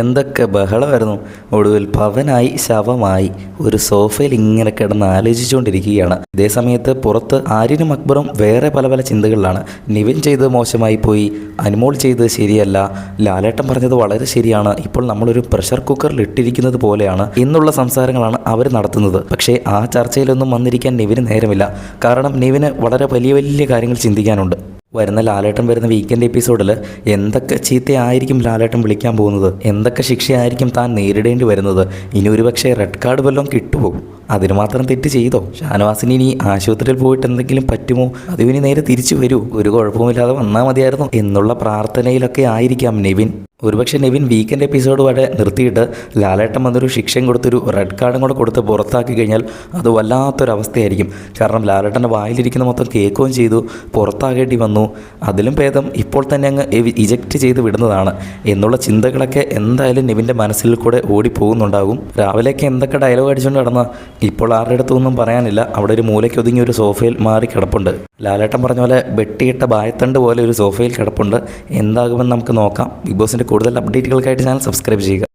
എന്തൊക്കെ ബഹളമായിരുന്നു. ഒടുവിൽ പവനായി ശവമായി ഒരു സോഫയിൽ ഇങ്ങനെ കിടന്ന് ആലോചിച്ചുകൊണ്ടിരിക്കുകയാണ്. ഇതേ സമയത്ത് പുറത്ത് ആര്യനും അക്ബറും വേറെ പല പല ചിന്തകളിലാണ്. നിവിൻ ചെയ്തത് മോശമായി പോയി, അനുമോൾ ചെയ്തത് ശരിയല്ല, ലാലേട്ടൻ പറഞ്ഞത് വളരെ ശരിയാണ്, ഇപ്പോൾ നമ്മളൊരു പ്രഷർ കുക്കറിൽ ഇട്ടിരിക്കുന്നത് പോലെയാണ് എന്നുള്ള സംസാരങ്ങളാണ് അവർ നടത്തുന്നത്. പക്ഷേ ആ ചർച്ചയിലൊന്നും വന്നിരിക്കാൻ നിവിന് നേരമില്ല. കാരണം നിവിന് വളരെ വലിയ വലിയ കാര്യങ്ങൾ ചിന്തിക്കാനുണ്ട്. വരുന്ന ലാലേട്ടൻ വരുന്ന വീക്കെൻഡ് എപ്പിസോഡിൽ എന്തൊക്കെ ചീത്തയായിരിക്കും ലാലേട്ടൻ വിളിക്കാൻ പോകുന്നത്, എന്തൊക്കെ ശിക്ഷയായിരിക്കും താൻ നേരിടേണ്ടി വരുന്നത്. ഇനി ഒരുപക്ഷെ റെഡ് കാർഡ് വല്ലതും കിട്ടുമോ? അതിന് മാത്രം തെറ്റ് ചെയ്തോ? ഷാനവാസിന് ഇനി ആശുപത്രിയിൽ പോയിട്ട് എന്തെങ്കിലും പറ്റുമോ? അതിന് നേരെ തിരിച്ചു വരൂ, ഒരു കുഴപ്പമില്ലാതെ വന്നാൽ മതിയായിരുന്നു എന്നുള്ള പ്രാർത്ഥനയിലൊക്കെ ആയിരിക്കാം നിവിൻ. ഒരുപക്ഷെ നിവിൻ വീക്കെൻഡ് എപ്പിസോഡ് വരെ നിർത്തിയിട്ട് ലാലേട്ടൻ വന്നൊരു ശിക്ഷയും കൊടുത്തൊരു റെഡ് കാർഡും കൂടെ കൊടുത്ത് പുറത്താക്കി കഴിഞ്ഞാൽ അത് വല്ലാത്തൊരവസ്ഥയായിരിക്കും. കാരണം ലാലേട്ടൻ്റെ വായിലിരിക്കുന്ന മൊത്തം കേൾക്കുകയും ചെയ്തു, പുറത്താകേണ്ടി വന്നു. അതിലും ഭേദം ഇപ്പോൾ തന്നെ അങ്ങ് ഇജക്റ്റ് ചെയ്ത് വിടുന്നതാണ് എന്നുള്ള ചിന്തകളൊക്കെ എന്തായാലും നിവിൻ്റെ മനസ്സിൽ കൂടെ ഓടിപ്പോകുന്നുണ്ടാകും. രാവിലെയൊക്കെ എന്തൊക്കെ ഡയലോഗ് അടിച്ചുകൊണ്ട് നടന്ന ഇപ്പോൾ ആരുടെ അടുത്തൊന്നും പറയാനില്ല. അവിടെ ഒരു മൂലയ്ക്ക് ഒതുങ്ങി ഒരു സോഫയിൽ മാറി കിടപ്പുണ്ട്. ലാലേട്ടൻ പറഞ്ഞ പോലെ വെട്ടിയിട്ട ബായത്തണ്ട് പോലെ ഒരു സോഫയിൽ കിടപ്പുണ്ട്. എന്താകുമെന്ന് നമുക്ക് നോക്കാം. ബിഗ് ബോസിൻ്റെ കൂടുതൽ അപ്ഡേറ്റുകൾക്കായിട്ട് ചാനൽ സബ്സ്ക്രൈബ് ചെയ്യുക.